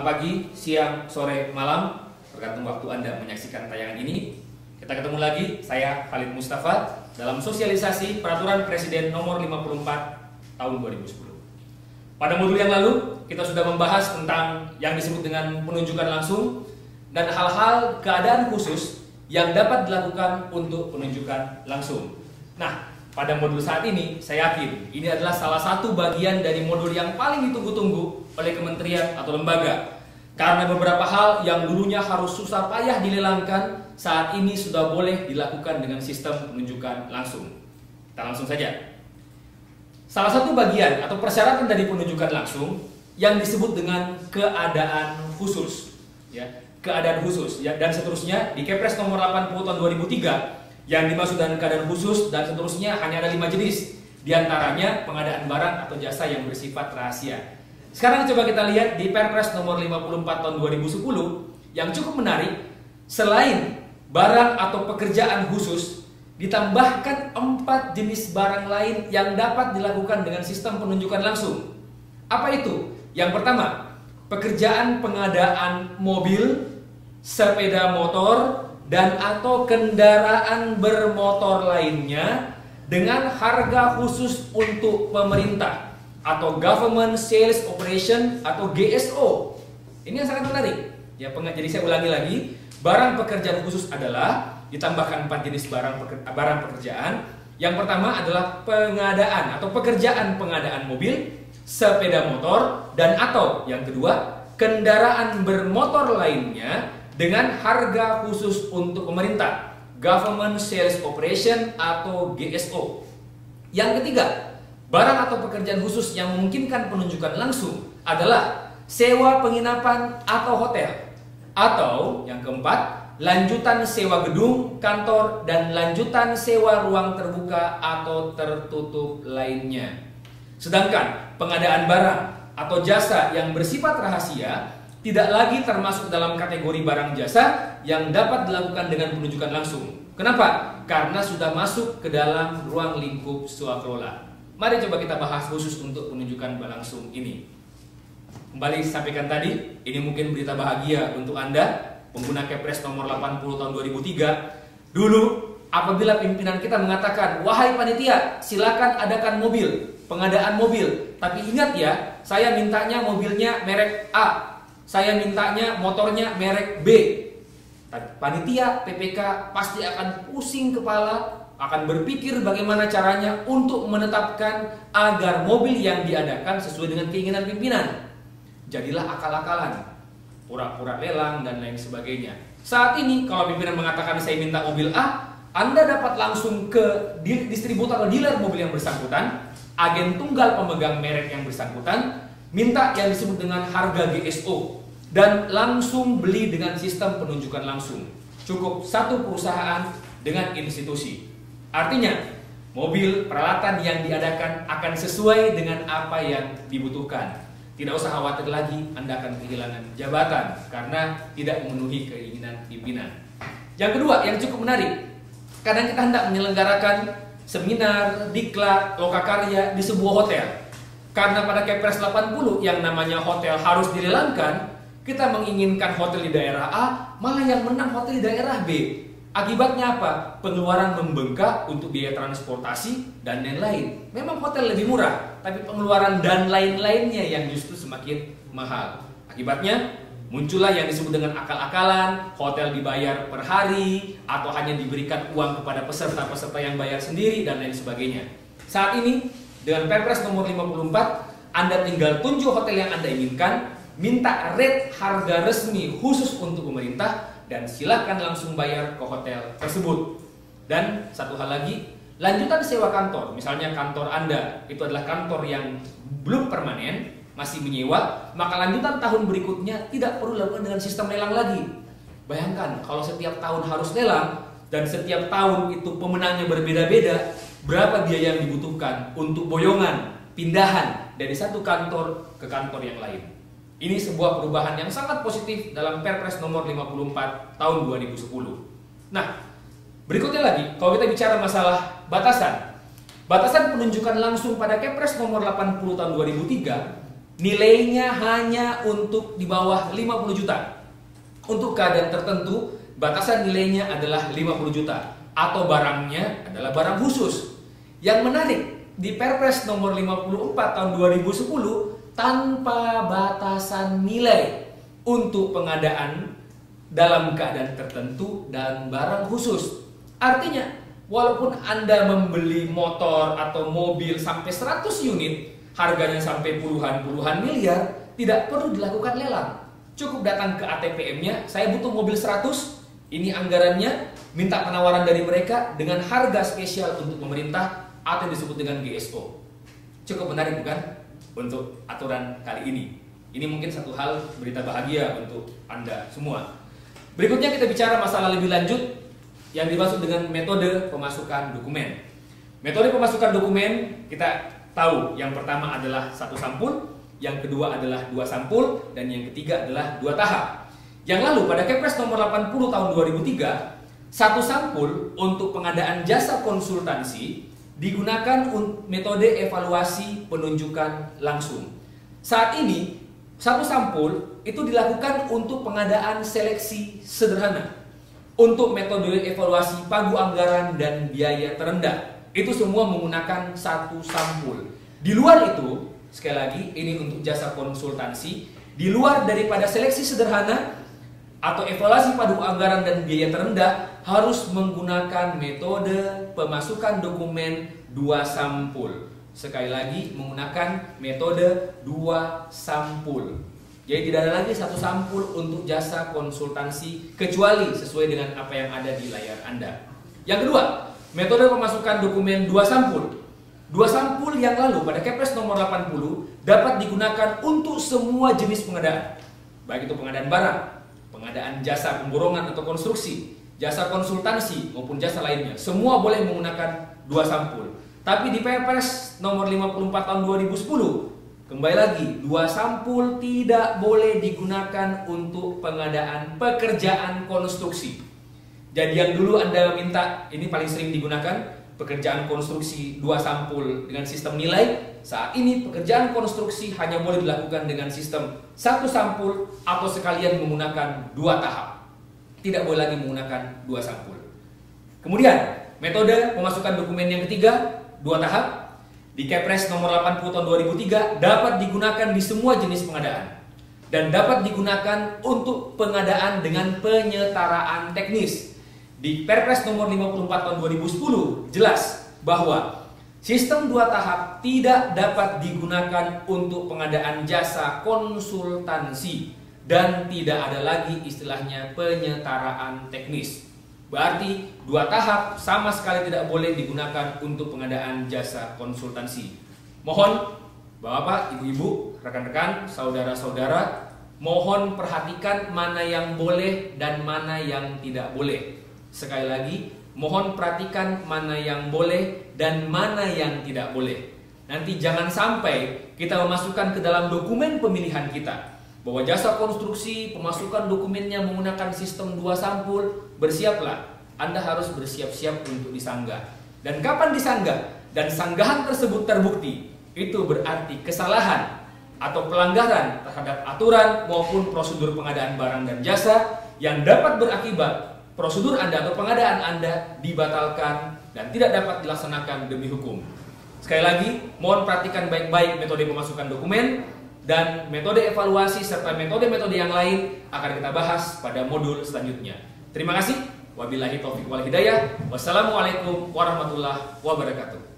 pagi, siang, sore, malam, tergantung waktu Anda menyaksikan tayangan ini. Kita ketemu lagi, saya Khalid Mustafa dalam sosialisasi Peraturan Presiden Nomor 54 Tahun 2010. Pada modul yang lalu, kita sudah membahas tentang yang disebut dengan penunjukan langsung dan hal-hal keadaan khusus yang dapat dilakukan untuk penunjukan langsung. Nah, pada modul saat ini, saya yakin ini adalah salah satu bagian dari modul yang paling ditunggu-tunggu oleh kementerian atau lembaga. Karena beberapa hal yang dulunya harus susah payah dilelangkan, saat ini sudah boleh dilakukan dengan sistem penunjukan langsung. Kita langsung saja. Salah satu bagian atau persyaratan dari penunjukan langsung yang disebut dengan keadaan khusus, ya, keadaan khusus, ya, dan seterusnya di Kepres Nomor 80 Tahun 2003. Yang dimaksud dengan keadaan khusus dan seterusnya hanya ada 5 jenis. Di antaranya pengadaan barang atau jasa yang bersifat rahasia. Sekarang coba kita lihat di Perpres Nomor 54 Tahun 2010 yang cukup menarik. Selain barang atau pekerjaan khusus, ditambahkan 4 jenis barang lain yang dapat dilakukan dengan sistem penunjukan langsung. Apa itu? Yang pertama, pekerjaan pengadaan mobil, sepeda motor, dan atau kendaraan bermotor lainnya dengan harga khusus untuk pemerintah atau Government Sales Operation atau GSO. Ini yang sangat menarik. Ya, jadi saya ulangi lagi, barang pekerjaan khusus adalah ditambahkan 4 jenis barang pekerjaan. Yang pertama adalah pengadaan atau pekerjaan pengadaan mobil, sepeda motor, dan atau yang kedua kendaraan bermotor lainnya dengan harga khusus untuk pemerintah, Government Sales Operation atau GSO. Yang ketiga, barang atau pekerjaan khusus yang memungkinkan penunjukan langsung adalah sewa penginapan atau hotel. Atau yang keempat, lanjutan sewa gedung, kantor, dan lanjutan sewa ruang terbuka atau tertutup lainnya. Sedangkan pengadaan barang atau jasa yang bersifat rahasia tidak lagi termasuk dalam kategori barang jasa yang dapat dilakukan dengan penunjukan langsung. Kenapa? Karena sudah masuk ke dalam ruang lingkup swakelola. Mari coba kita bahas khusus untuk penunjukan langsung ini. Kembali sampaikan tadi, ini mungkin berita bahagia untuk Anda, pengguna Kepres Nomor 80 Tahun 2003. Dulu, apabila pimpinan kita mengatakan, wahai panitia, silakan adakan mobil, pengadaan mobil. Tapi ingat ya, saya mintanya mobilnya merek A. Saya mintanya motornya merek B. Panitia PPK pasti akan pusing kepala, akan berpikir bagaimana caranya untuk menetapkan agar mobil yang diadakan sesuai dengan keinginan pimpinan. Jadilah akal-akalan, pura-pura lelang dan lain sebagainya. Saat ini kalau pimpinan mengatakan saya minta mobil A, Anda dapat langsung ke distributor atau dealer mobil yang bersangkutan, agen tunggal pemegang merek yang bersangkutan, minta yang disebut dengan harga GSO dan langsung beli dengan sistem penunjukan langsung. Cukup satu perusahaan dengan institusi. Artinya, mobil peralatan yang diadakan akan sesuai dengan apa yang dibutuhkan. Tidak usah khawatir lagi Anda akan kehilangan jabatan karena tidak memenuhi keinginan pimpinan. Yang kedua, yang cukup menarik, kadang kita hendak menyelenggarakan seminar, diklat, lokakarya di sebuah hotel. Karena pada Kepres 80 yang namanya hotel harus dilelangkan, kita menginginkan hotel di daerah A, malah yang menang hotel di daerah B. Akibatnya apa? Pengeluaran membengkak untuk biaya transportasi dan lain-lain. Memang hotel lebih murah, tapi pengeluaran dan lain-lainnya yang justru semakin mahal. Akibatnya muncullah yang disebut dengan akal-akalan, hotel dibayar per hari, atau hanya diberikan uang kepada peserta-peserta yang bayar sendiri, dan lain sebagainya. Saat ini, dengan Perpres Nomor 54, Anda tinggal tunjuk hotel yang Anda inginkan, minta rate harga resmi khusus untuk pemerintah, dan silakan langsung bayar ke hotel tersebut. Dan satu hal lagi, lanjutan sewa kantor. Misalnya kantor Anda itu adalah kantor yang belum permanen, masih menyewa, maka lanjutan tahun berikutnya tidak perlu dilakukan dengan sistem lelang lagi. Bayangkan kalau setiap tahun harus lelang dan setiap tahun itu pemenangnya berbeda-beda, berapa biaya yang dibutuhkan untuk boyongan, pindahan dari satu kantor ke kantor yang lain. Ini sebuah perubahan yang sangat positif dalam Perpres Nomor 54 Tahun 2010. Nah, berikutnya lagi, kalau kita bicara masalah batasan. Batasan penunjukan langsung pada Kepres Nomor 80 Tahun 2003 nilainya hanya untuk di bawah 50 juta. Untuk keadaan tertentu, batasan nilainya adalah 50 juta atau barangnya adalah barang khusus. Yang menarik, di Perpres nomor 54 tahun 2010 tanpa batasan nilai untuk pengadaan dalam keadaan tertentu dan barang khusus. Artinya, walaupun Anda membeli motor atau mobil sampai 100 unit, harganya sampai puluhan miliar, tidak perlu dilakukan lelang. Cukup datang ke ATPM-nya, saya butuh mobil 100, ini anggarannya, minta penawaran dari mereka dengan harga spesial untuk pemerintah atau disebut dengan GSO. Cukup menarik bukan? Untuk aturan kali ini. Ini mungkin satu hal berita bahagia untuk Anda semua. Berikutnya kita bicara masalah lebih lanjut yang dimaksud dengan metode pemasukan dokumen. Metode pemasukan dokumen kita tahu, yang pertama adalah 1 sampul, yang kedua adalah 2 sampul, dan yang ketiga adalah 2 tahap. Yang lalu pada Kepres nomor 80 tahun 2003, 1 sampul untuk pengadaan jasa konsultansi digunakan metode evaluasi penunjukan langsung. Saat ini 1 sampul itu dilakukan untuk pengadaan seleksi sederhana. Untuk metode evaluasi pagu anggaran dan biaya terendah, itu semua menggunakan 1 sampul. Di luar itu, sekali lagi ini untuk jasa konsultansi, di luar daripada seleksi sederhana atau evaluasi pagu anggaran dan biaya terendah, harus menggunakan metode pemasukan dokumen 2 sampul. Sekali lagi menggunakan metode 2 sampul. Jadi tidak ada lagi 1 sampul untuk jasa konsultansi kecuali sesuai dengan apa yang ada di layar Anda. Yang kedua, metode pemasukan dokumen 2 sampul. 2 sampul yang lalu pada Kepres nomor 80 dapat digunakan untuk semua jenis pengadaan. Baik itu pengadaan barang, pengadaan jasa pemborongan atau konstruksi, jasa konsultansi maupun jasa lainnya. Semua boleh menggunakan 2 sampul. Tapi di Perpres nomor 54 tahun 2010 kembali lagi, 2 sampul tidak boleh digunakan untuk pengadaan pekerjaan konstruksi. Jadi yang dulu Anda minta, ini paling sering digunakan, pekerjaan konstruksi 2 sampul dengan sistem nilai. Saat ini pekerjaan konstruksi hanya boleh dilakukan dengan sistem 1 sampul atau sekalian menggunakan 2 tahap. Tidak boleh lagi menggunakan 2 sampul. Kemudian, metode pemasukan dokumen yang ketiga, 2 tahap. Di Kepres nomor 80 tahun 2003 dapat digunakan di semua jenis pengadaan dan dapat digunakan untuk pengadaan dengan penyetaraan teknis. Di Perpres nomor 54 tahun 2010 jelas bahwa sistem 2 tahap tidak dapat digunakan untuk pengadaan jasa konsultansi dan tidak ada lagi istilahnya penyetaraan teknis. Berarti 2 tahap sama sekali tidak boleh digunakan untuk pengadaan jasa konsultansi. Mohon Bapak, Ibu-ibu, rekan-rekan, saudara-saudara, mohon perhatikan mana yang boleh dan mana yang tidak boleh. Sekali lagi, mohon perhatikan mana yang boleh dan mana yang tidak boleh. Nanti jangan sampai kita memasukkan ke dalam dokumen pemilihan kita bahwa jasa konstruksi pemasukan dokumennya menggunakan sistem 2 sampul. Bersiaplah, Anda harus bersiap-siap untuk disanggah. Dan kapan disanggah dan sanggahan tersebut terbukti, itu berarti kesalahan atau pelanggaran terhadap aturan maupun prosedur pengadaan barang dan jasa yang dapat berakibat prosedur Anda atau pengadaan Anda dibatalkan dan tidak dapat dilaksanakan demi hukum. Sekali lagi, mohon perhatikan baik-baik metode pemasukan dokumen dan metode evaluasi serta metode-metode yang lain akan kita bahas pada modul selanjutnya. Terima kasih. Wabillahi taufiq wal hidayah. Wassalamualaikum warahmatullahi wabarakatuh.